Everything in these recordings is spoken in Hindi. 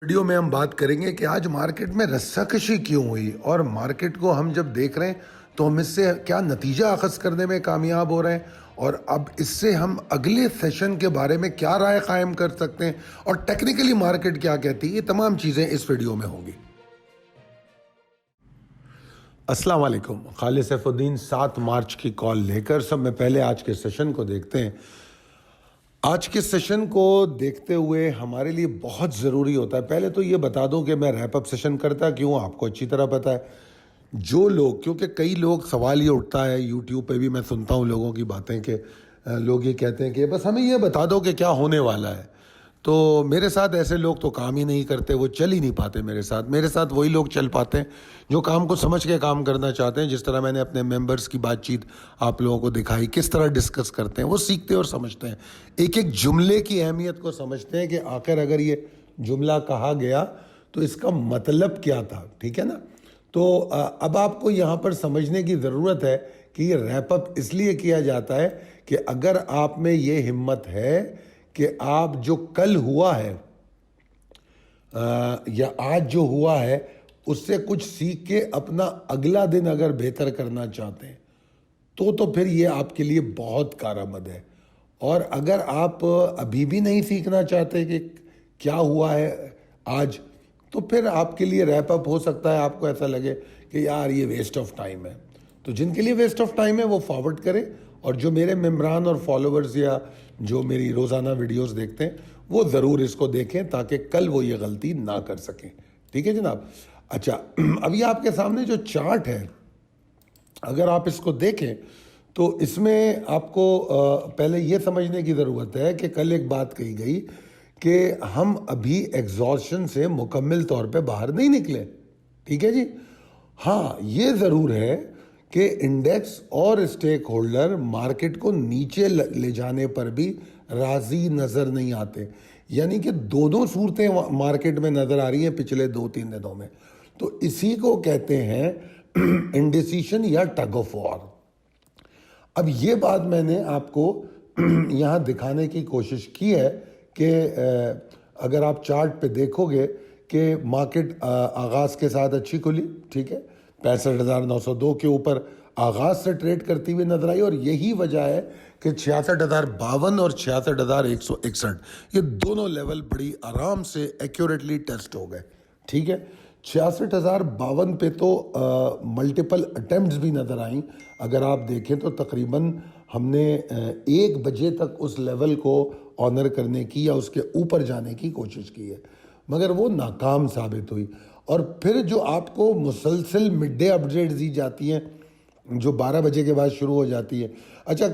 वीडियो में हम बात करेंगे कि आज मार्केट में रस्साकशी क्यों हुई और मार्केट को हम जब देख रहे हैं तो हम इससे क्या नतीजा अखज़ करने में कामयाब हो रहे हैं और अब इससे हम अगले सेशन के बारे में क्या राय कायम कर सकते हैं और टेक्निकली मार्केट क्या कहती है। ये तमाम चीज़ें इस वीडियो में होंगी। अस्सलाम वालेकुम। खालिद सैफुद्दीन 7 मार्च की कॉल लेकर सब में पहले आज के सेशन को देखते हैं। आज के सेशन को देखते हुए हमारे लिए बहुत ज़रूरी होता है, पहले तो ये बता दूं कि मैं रैप अप सेशन करता क्यों, आपको अच्छी तरह पता है। जो लोग, क्योंकि कई लोग सवाल ये उठता है, यूट्यूब पे भी मैं सुनता हूँ लोगों की बातें कि लोग ये कहते हैं कि बस हमें ये बता दो कि क्या होने वाला है। तो मेरे साथ ऐसे लोग तो काम ही नहीं करते, वो चल ही नहीं पाते मेरे साथ वही लोग चल पाते हैं जो काम को समझ के काम करना चाहते हैं। जिस तरह मैंने अपने मेंबर्स की बातचीत आप लोगों को दिखाई, किस तरह डिस्कस करते हैं, वो सीखते और समझते हैं, एक एक जुमले की अहमियत को समझते हैं कि आखिर अगर ये जुमला कहा गया तो इसका मतलब क्या था। ठीक है ना। तो अब आपको यहाँ पर समझने की ज़रूरत है कि ये रैप अप इसलिए किया जाता है कि अगर आप में ये हिम्मत है कि आप जो कल हुआ है या आज जो हुआ है उससे कुछ सीख के अपना अगला दिन अगर बेहतर करना चाहते हैं तो फिर ये आपके लिए बहुत कारआमद है। और अगर आप अभी भी नहीं सीखना चाहते कि क्या हुआ है आज, तो फिर आपके लिए रैप अप हो सकता है आपको ऐसा लगे कि यार ये वेस्ट ऑफ टाइम है। तो जिनके लिए वेस्ट ऑफ टाइम है वो फॉरवर्ड करें, और जो मेरे मेम्बरान और फॉलोअर्स या जो मेरी रोज़ाना वीडियोस देखते हैं वो ज़रूर इसको देखें ताकि कल वो ये गलती ना कर सकें। ठीक है जनाब। अच्छा, अभी आपके सामने जो चार्ट है, अगर आप इसको देखें तो इसमें आपको पहले ये समझने की ज़रूरत है कि कल एक बात कही गई कि हम अभी एग्जॉशन से मुकम्मल तौर पे बाहर नहीं निकले। ठीक है जी। हाँ, ये ज़रूर है कि इंडेक्स और स्टेक होल्डर मार्केट को नीचे ले जाने पर भी राज़ी नज़र नहीं आते, यानी कि दो सूरतें मार्केट में नज़र आ रही हैं पिछले 2-3 दिनों में। तो इसी को कहते हैं इंडिसीशन या टग ऑफ वॉर। अब ये बात मैंने आपको यहाँ दिखाने की कोशिश की है कि अगर आप चार्ट पे देखोगे कि मार्केट आगाज़ के साथ अच्छी खुली, ठीक है, 65,902 के ऊपर आगाज़ से ट्रेड करती हुई नजर आई, और यही वजह है कि 66,052 और 66,161 ये दोनों लेवल बड़ी आराम से एक्यूरेटली टेस्ट हो गए। ठीक है, 66,052 पे तो मल्टीपल अटेम्प्ट्स भी नज़र आई। अगर आप देखें तो तकरीबन हमने 1 बजे तक उस लेवल को ऑनर करने की या उसके ऊपर जाने की कोशिश की है, मगर वो नाकाम साबित हुई। और फिर जो आपको मुसलसल मिड डे अपडेट्स दी जाती हैं जो 12 बजे के बाद शुरू हो जाती है। अच्छा,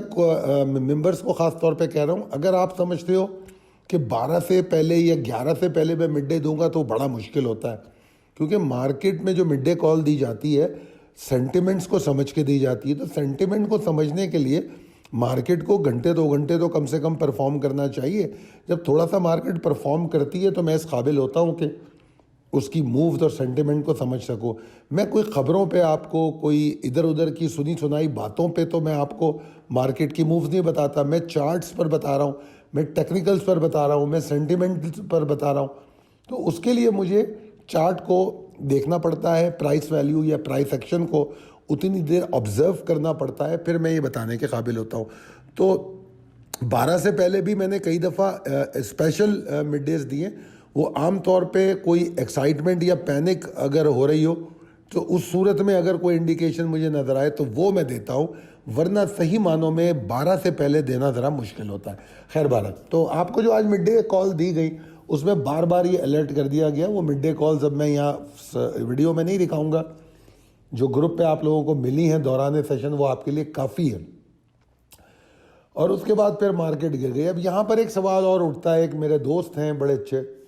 मेंबर्स को ख़ास तौर पे कह रहा हूँ, अगर आप समझते हो कि 12 से पहले या 11 से पहले मैं मिड डे दूंगा तो बड़ा मुश्किल होता है, क्योंकि मार्केट में जो मिड डे कॉल दी जाती है सेंटिमेंट्स को समझ के दी जाती है। तो सेंटिमेंट को समझने के लिए मार्केट को घंटे 2 घंटे तो कम से कम परफॉर्म करना चाहिए। जब थोड़ा सा मार्केट परफॉर्म करती है तो मैं इस काबिल होता हूँ कि उसकी मूव्स और सेंटिमेंट को समझ सकूँ। मैं कोई ख़बरों पे आपको, कोई इधर उधर की सुनी सुनाई बातों पे तो मैं आपको मार्केट की मूव्स नहीं बताता। मैं चार्ट्स पर बता रहा हूँ, मैं टेक्निकल्स पर बता रहा हूँ, मैं सेंटिमेंट्स पर बता रहा हूँ। तो उसके लिए मुझे चार्ट को देखना पड़ता है, प्राइस वैल्यू या प्राइस एक्शन को उतनी देर ऑब्जर्व करना पड़ता है, फिर मैं ये बताने के काबिल होता हूँ। तो 12 से पहले भी मैंने कई दफ़ा स्पेशल मिड डेज दिए। वो आम तौर पे कोई एक्साइटमेंट या पैनिक अगर हो रही हो तो उस सूरत में अगर कोई इंडिकेशन मुझे नज़र आए तो वो मैं देता हूँ, वरना सही मानों में 12 से पहले देना ज़रा मुश्किल होता है। खैर बारह, तो आपको जो आज मिड डे कॉल दी गई उसमें बार बार ये अलर्ट कर दिया गया। वो मिड डे कॉल्स अब मैं यहाँ वीडियो में नहीं दिखाऊंगा, जो ग्रुप पे आप लोगों को मिली हैं दौरान सेशन वो आपके लिए काफ़ी है। और उसके बाद फिर मार्केट गिर गई। अब यहाँ पर एक सवाल और उठता है, एक मेरे दोस्त हैं बड़े अच्छे,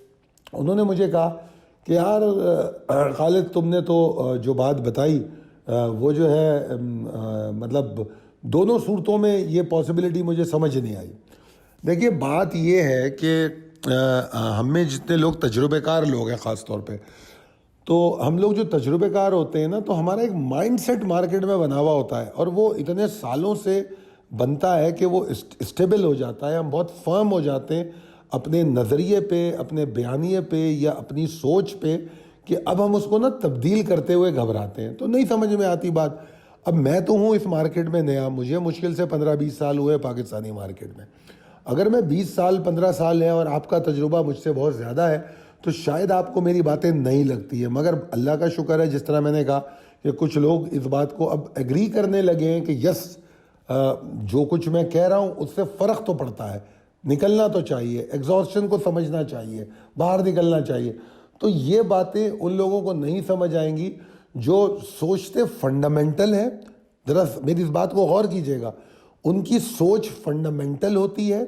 उन्होंने मुझे कहा कि यार खालिद तुमने तो जो बात बताई वो जो है मतलब दोनों सूरतों में ये पॉसिबिलिटी मुझे समझ नहीं आई। देखिए, बात ये है कि हम में जितने लोग तजुर्बेकार लोग हैं ख़ास तौर पे, तो हम लोग जो तजुर्बेकार होते हैं ना, तो हमारा एक माइंडसेट मार्केट में बना हुआ होता है और वो इतने सालों से बनता है कि वो स्टेबल हो जाता है, हम बहुत फर्म हो जाते हैं अपने नज़रिए पे, अपने बयानिए पे या अपनी सोच पे कि अब हम उसको ना तब्दील करते हुए घबराते हैं, तो नहीं समझ में आती बात। अब मैं तो हूँ इस मार्केट में नया, मुझे मुश्किल से 15-20 साल हुए पाकिस्तानी मार्केट में। अगर मैं 20 साल 15 साल है और आपका तजुर्बा मुझसे बहुत ज़्यादा है तो शायद आपको मेरी बातें नहीं लगती है, मगर अल्लाह का शुक्र है जिस तरह मैंने कहा कि कुछ लोग इस बात को अब एग्री करने लगे हैं कि यस, जो कुछ मैं कह रहा हूँ उससे फ़र्क तो पड़ता है, निकलना तो चाहिए, एग्जॉस्शन को समझना चाहिए, बाहर निकलना चाहिए। तो ये बातें उन लोगों को नहीं समझ आएंगी जो सोचते फंडामेंटल है। ज़रा मेरी इस बात को गौर कीजिएगा, उनकी सोच फंडामेंटल होती है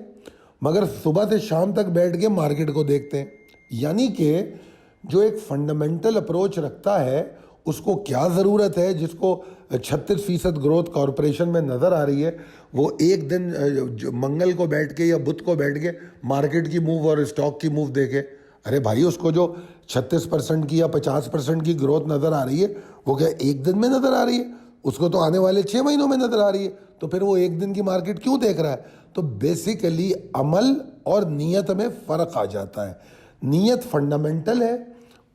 मगर सुबह से शाम तक बैठ के मार्केट को देखते हैं। यानी कि जो एक फंडामेंटल अप्रोच रखता है उसको क्या ज़रूरत है, जिसको 36% ग्रोथ कॉरपोरेशन में नज़र आ रही है, वो एक दिन मंगल को बैठ के या बुध को बैठ के मार्केट की मूव और स्टॉक की मूव देखे। अरे भाई, उसको जो 36% की या 50% की ग्रोथ नज़र आ रही है वो क्या एक दिन में नज़र आ रही है? उसको तो आने वाले 6 महीनों में नज़र आ रही है। तो फिर वो एक दिन की मार्केट क्यों देख रहा है? तो बेसिकली अमल और नीयत में फ़र्क आ जाता है। नीयत फंडामेंटल है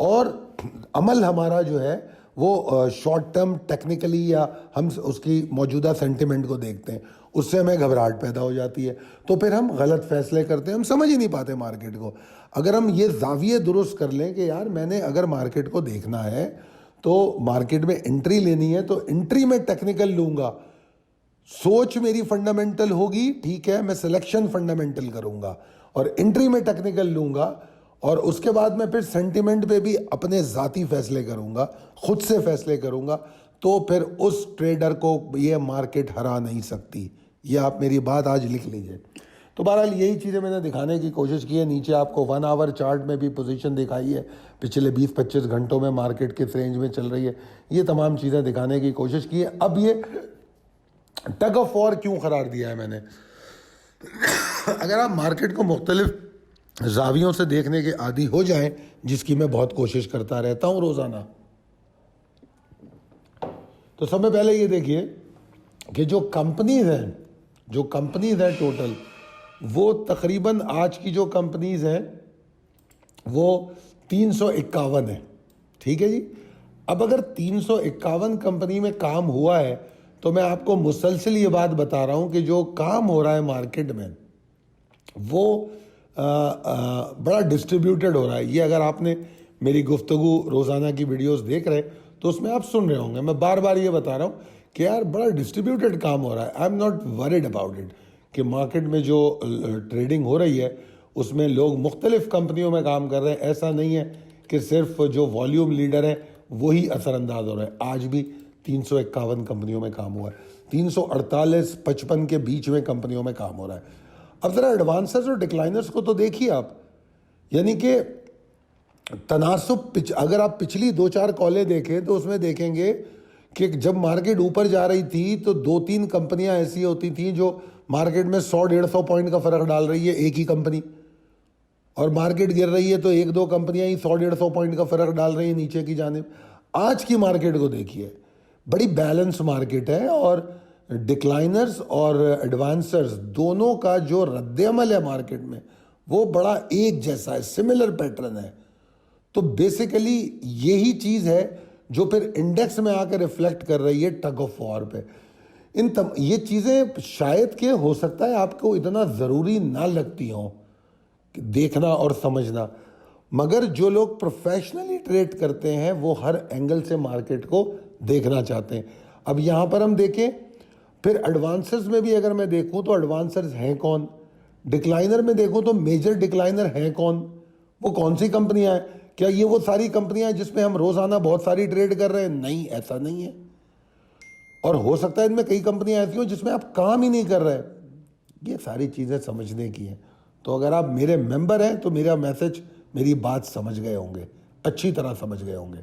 और अमल हमारा जो है वो शॉर्ट टर्म टेक्निकली या हम उसकी मौजूदा सेंटिमेंट को देखते हैं, उससे हमें घबराहट पैदा हो जाती है, तो फिर हम गलत फैसले करते हैं, हम समझ ही नहीं पाते मार्केट को। अगर हम ये जाविये दुरुस्त कर लें कि यार मैंने अगर मार्केट को देखना है तो मार्केट में एंट्री लेनी है तो एंट्री में टेक्निकल लूँगा, सोच मेरी फंडामेंटल होगी, ठीक है, मैं सिलेक्शन फंडामेंटल करूँगा और एंट्री में टेक्निकल लूँगा और उसके बाद मैं फिर सेंटिमेंट पे भी अपने ज़ाती फैसले करूँगा, खुद से फैसले करूँगा, तो फिर उस ट्रेडर को ये मार्केट हरा नहीं सकती। ये आप मेरी बात आज लिख लीजिए। तो बहरहाल यही चीज़ें मैंने दिखाने की कोशिश की है। नीचे आपको 1 आवर चार्ट में भी पोजीशन दिखाई है, पिछले 20-25 घंटों में मार्केट किस रेंज में चल रही है, ये तमाम चीज़ें दिखाने की कोशिश की है। अब ये टग ऑफ वॉर क्यों करार दिया है मैंने? अगर आप मार्केट को मुख्तलिफ जावियों से देखने के आदी हो जाएं, जिसकी मैं बहुत कोशिश करता रहता हूं रोज़ाना, तो सबसे पहले ये देखिए कि जो कंपनीज हैं टोटल, वो तकरीबन आज की जो कंपनीज हैं वो 351 है, ठीक है जी। अब अगर 351 कंपनी में काम हुआ है तो मैं आपको मुसलसल ये बात बता रहा हूँ कि जो काम हो रहा है मार्केट में वो बड़ा डिस्ट्रीब्यूटेड हो रहा है। ये अगर आपने मेरी गुफ्तगू रोज़ाना की वीडियोस देख रहे तो उसमें आप सुन रहे होंगे, मैं बार बार ये बता रहा हूँ कि यार बड़ा डिस्ट्रीब्यूटेड काम हो रहा है। I am not worried about it कि मार्केट में जो ट्रेडिंग हो रही है उसमें लोग मुख्तलिफ कंपनियों में काम कर रहे हैं। ऐसा नहीं है कि सिर्फ जो वॉल्यूम लीडर है वही असरअंदाज हो रहा है। आज भी 351 कंपनियों में काम हुआ है, 348-55 के बीच में कंपनियों में काम हो रहा है। अब ज़रा एडवांसर्स और डिक्लाइनर्स को तो देखिए आप, यानी कि तनासुब अगर आप पिछली 2-4 कॉलें देखें तो उसमें देखेंगे कि जब मार्केट ऊपर जा रही थी तो 2-3 कंपनियां ऐसी होती थी जो मार्केट में 100-150 पॉइंट का फ़र्क डाल रही है, एक ही कंपनी, और मार्केट गिर रही है तो 1-2 कंपनियां ही 100-150 पॉइंट का फ़र्क डाल रही है नीचे की जानिब। आज की मार्केट को देखिए, बड़ी बैलेंस मार्केट है और डिक्लाइनर्स और एडवांसर्स दोनों का जो रद्द-ए-अमल है मार्केट में वो बड़ा एक जैसा है, सिमिलर पैटर्न है। तो बेसिकली यही चीज़ है जो फिर इंडेक्स में आकर रिफ्लेक्ट कर रही है टग ऑफ वॉर पे। ये चीज़ें शायद के हो सकता है आपको इतना ज़रूरी ना लगती हों देखना और समझना, मगर जो लोग प्रोफेशनली ट्रेड करते हैं वो हर एंगल से मार्केट को देखना चाहते हैं। अब यहाँ पर हम देखें, फिर एडवांसर्स में भी अगर मैं देखूँ तो एडवांसर्स हैं कौन, डिक्लाइनर में देखूँ तो मेजर डिक्लाइनर हैं कौन, वो कौन सी कंपनियाँ हैं? क्या ये वो सारी कंपनियाँ हैं जिसमें हम रोज़ाना बहुत सारी ट्रेड कर रहे हैं? नहीं, ऐसा नहीं है। और हो सकता है इनमें कई कंपनियाँ ऐसी हो जिसमें आप काम ही नहीं कर रहे। ये सारी चीज़ें समझने की हैं। तो अगर आप मेरे मेंबर हैं तो मेरा मैसेज, मेरी बात समझ गए होंगे, अच्छी तरह समझ गए होंगे।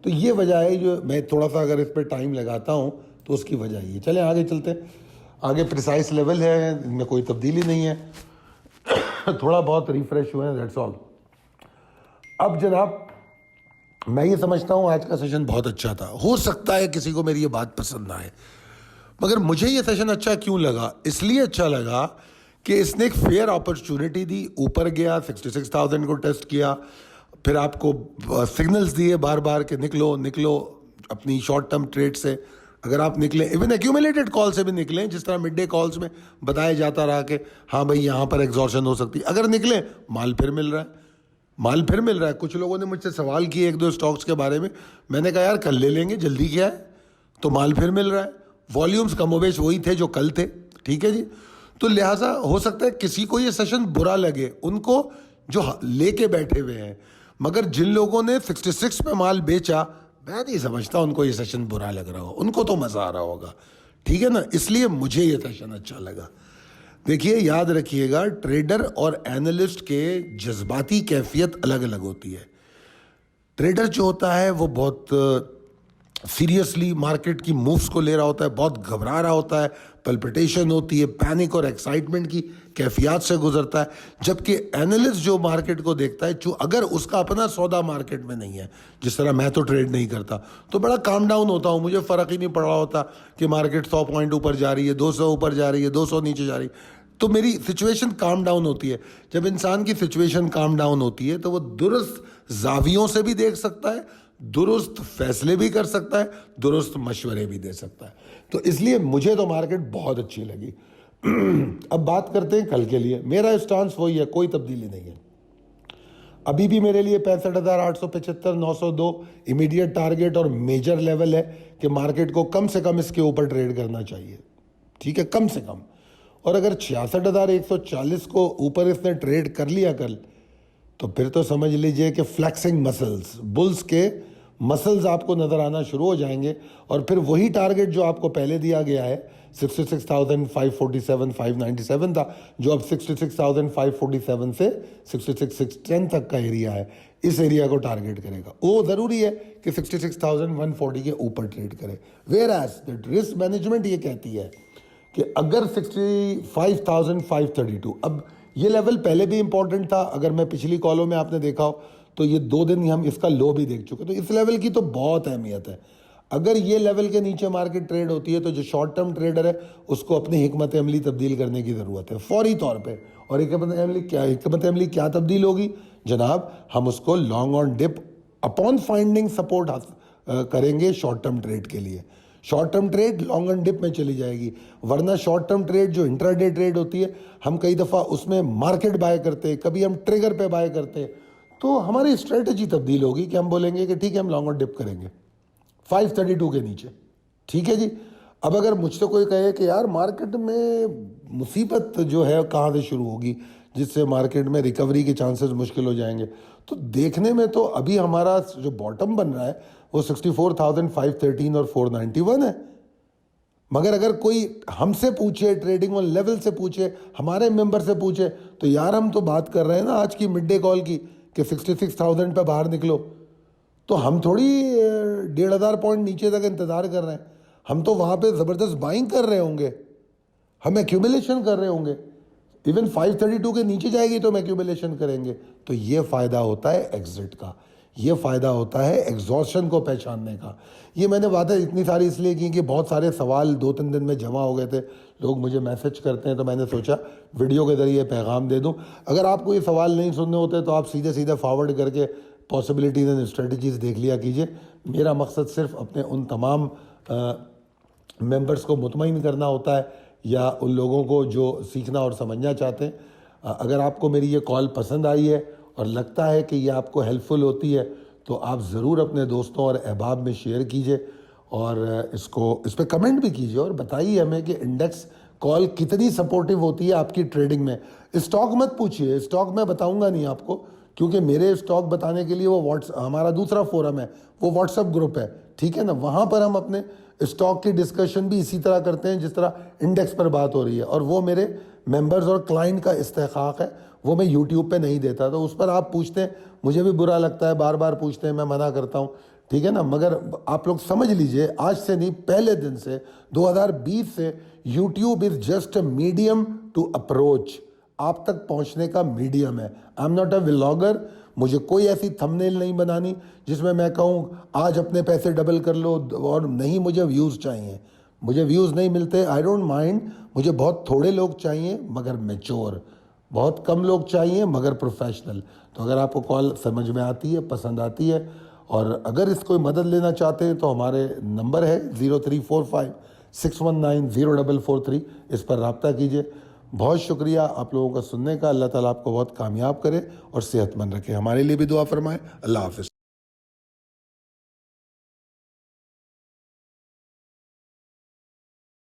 तो ये वजह है जो मैं थोड़ा सा अगर इस पर टाइम लगाता हूँ तो उसकी वजह ये। चलें आगे चलते हैं। आगे प्रिसाइज लेवल है, इनमें कोई तब्दीली नहीं है, थोड़ा बहुत रिफ्रेश हुए हैं, दैट्स ऑल। अब जनाब मैं ये समझता हूँ आज का सेशन बहुत अच्छा था। हो सकता है किसी को मेरी ये बात पसंद ना आए, मगर मुझे ये सेशन अच्छा क्यों लगा? इसलिए अच्छा लगा कि इसने एक फेयर अपॉर्चुनिटी दी, ऊपर गया 66,000 को टेस्ट किया, फिर आपको सिग्नल्स दिए बार बार कि निकलो निकलो अपनी शॉर्ट टर्म ट्रेड से। अगर आप निकले, इवन एक्यूमुलेटेड कॉल से भी निकलें, जिस तरह मिड डे कॉल्स में बताया जाता रहा कि हाँ भाई यहाँ पर एग्जॉर्शन हो सकती है, अगर निकले माल फिर मिल रहा है, माल फिर मिल रहा है। कुछ लोगों ने मुझसे सवाल किए एक दो स्टॉक्स के बारे में, मैंने कहा यार कल ले लेंगे, जल्दी क्या है, तो माल फिर मिल रहा है। वॉल्यूम्स कमोबेश वही थे जो कल थे, ठीक है जी। तो लिहाजा हो सकता है किसी को ये सेशन बुरा लगे, उनको जो लेके बैठे हुए हैं, मगर जिन लोगों ने 66 पे माल बेचा, मैं नहीं समझता उनको ये सेशन बुरा लग रहा हो, उनको तो मज़ा आ रहा होगा, ठीक है ना। इसलिए मुझे ये सेशन अच्छा लगा। देखिए याद रखिएगा, ट्रेडर और एनालिस्ट के जज्बाती कैफियत अलग अलग होती है। ट्रेडर जो होता है वो बहुत सीरियसली मार्केट की मूव्स को ले रहा होता है, बहुत घबरा रहा होता है, पल्पिटेशन होती है, पैनिक और एक्साइटमेंट की कैफियत से गुजरता है। जबकि एनालिस्ट जो मार्केट को देखता है, जो अगर उसका अपना सौदा मार्केट में नहीं है, जिस तरह मैं तो ट्रेड नहीं करता, तो बड़ा काम डाउन होता हूँ, मुझे फ़र्क ही नहीं पड़ रहा होता कि मार्केट 100 पॉइंट ऊपर जा रही है, 200 ऊपर जा रही है, 200 नीचे जा रही है, तो मेरी सिचुएशन काम डाउन होती है। जब इंसान की सिचुएशन काम डाउन होती है तो वो दुरुस्त जावियों से भी देख सकता है, दुरुस्त फैसले भी कर सकता है, दुरुस्त मशवरे भी दे सकता है। तो इसलिए मुझे तो मार्केट बहुत अच्छी लगी। अब बात करते हैं कल के लिए। मेरा स्टांस वही है, कोई तब्दीली नहीं है। अभी भी मेरे लिए 65,875 902 इमीडिएट टारगेट और मेजर लेवल है कि मार्केट को कम से कम इसके ऊपर ट्रेड करना चाहिए, ठीक है, कम से कम। और अगर 66,140 को ऊपर इसने ट्रेड कर लिया कल, तो फिर तो समझ लीजिए कि फ्लैक्सिंग मसल्स, बुल्स के मसल्स आपको नज़र आना शुरू हो जाएंगे। और फिर वही टारगेट जो आपको पहले दिया गया है 66,547 597 था, जो अब 66,547 से 66,610 तक का एरिया है, इस एरिया को टारगेट करेगा। वो ज़रूरी है कि 66,140 के ऊपर ट्रेड करे। Whereas that risk management ये कहती है कि अगर 65,532, अब ये लेवल पहले भी इंपॉर्टेंट था, अगर मैं पिछली कॉलों में आपने देखा हो तो ये 2 दिन हम इसका लो भी देख चुके, तो इस लेवल की तो बहुत अहमियत है। अगर ये लेवल के नीचे मार्केट ट्रेड होती है तो जो शॉर्ट टर्म ट्रेडर है उसको अपनी हिकमत अमली तब्दील करने की ज़रूरत है फौरी तौर पे। और हिकमत अमली क्या तब्दील होगी जनाब? हम उसको long on dip upon finding support करेंगे शॉर्ट टर्म ट्रेड के लिए। Short term trade long and dip में चली जाएगी, वरना शॉर्ट टर्म ट्रेड जो इंट्राडे ट्रेड होती है, हम कई दफ़ा उसमें मार्केट बाय करते हैं, कभी हम ट्रिगर पे बाय करते हैं, तो हमारी स्ट्रेटजी तब्दील होगी कि हम बोलेंगे कि ठीक है हम लॉन्ग और डिप करेंगे 532 के नीचे, ठीक है जी। अब अगर मुझसे कोई कहे कि यार मार्केट में मुसीबत जो है कहाँ से शुरू होगी जिससे मार्केट में रिकवरी के चांसेस मुश्किल हो जाएंगे, तो देखने में तो अभी हमारा जो बॉटम बन रहा है वो 64,513 और 491 है। मगर अगर कोई हमसे पूछे, ट्रेडिंग वन लेवल से पूछे, हमारे मेंबर से पूछे, तो यार हम तो बात कर रहे हैं ना आज की मिड डे कॉल की कि 66,000 पे बाहर निकलो, तो हम थोड़ी 1,500 पॉइंट नीचे तक इंतज़ार कर रहे हैं। हम तो वहाँ पे ज़बरदस्त बाइंग कर रहे होंगे, हम एक्यूमुलेशन कर रहे होंगे। इवन 532 के नीचे जाएगी तो हम एक्यूमुलेशन करेंगे। तो ये फ़ायदा होता है एग्जिट का, ये फ़ायदा होता है एग्जॉशन को पहचानने का। ये मैंने बातें इतनी सारी इसलिए की कि बहुत सारे सवाल 2-3 दिन में जमा हो गए थे, लोग मुझे मैसेज करते हैं, तो मैंने सोचा वीडियो के ज़रिए पैगाम दे दूं। अगर आपको ये सवाल नहीं सुनने होते तो आप सीधे सीधे फॉरवर्ड करके पॉसिबिलिटीज़ एंड स्ट्रेटजीज़ देख लिया कीजिए। मेरा मकसद सिर्फ अपने उन तमाम मेंबर्स को मुतमईन करना होता है, या उन लोगों को जो सीखना और समझना चाहते हैं। अगर आपको मेरी ये कॉल पसंद आई है और लगता है कि ये आपको हेल्पफुल होती है, तो आप ज़रूर अपने दोस्तों और अहबाब में शेयर कीजिए और इस पर कमेंट भी कीजिए और बताइए हमें कि इंडेक्स कॉल कितनी सपोर्टिव होती है आपकी ट्रेडिंग में। स्टॉक मत पूछिए, स्टॉक मैं बताऊंगा नहीं आपको, क्योंकि मेरे स्टॉक बताने के लिए वो हमारा दूसरा फोरम है, वो व्हाट्सएप ग्रुप है, ठीक है ना। वहाँ पर हम अपने स्टॉक की डिस्कशन भी इसी तरह करते हैं जिस तरह इंडेक्स पर बात हो रही है, और वो मेरे मेंबर्स और क्लाइंट का इस्तेकाक है, वो मैं यूट्यूब पे नहीं देता। तो उस पर आप पूछते हैं, मुझे भी बुरा लगता है, बार बार पूछते हैं, मैं मना करता हूँ, ठीक है ना। मगर आप लोग समझ लीजिए, आज से नहीं पहले दिन से 2020 से YouTube is just a medium to approach, आप तक पहुँचने का मीडियम है। I am not a vlogger, मुझे कोई ऐसी थंबनेल नहीं बनानी जिसमें मैं कहूँ आज अपने पैसे डबल कर लो, और नहीं मुझे व्यूज़ चाहिए। मुझे व्यूज़ नहीं मिलते, आई डोंट माइंड, मुझे बहुत थोड़े लोग चाहिए मगर मैच्योर, बहुत कम लोग चाहिए मगर प्रोफेशनल। तो अगर आपको कॉल समझ में आती है, पसंद आती है, और अगर इस कोई मदद लेना चाहते हैं तो हमारे नंबर है 0345619043, इस पर रब्ता कीजिए। बहुत शुक्रिया आप लोगों का सुनने का। अल्लाह ताला आपको बहुत कामयाब करे और सेहतमंद रखे। हमारे लिए भी दुआ फरमाएं। अल्लाह हाफ़िज़।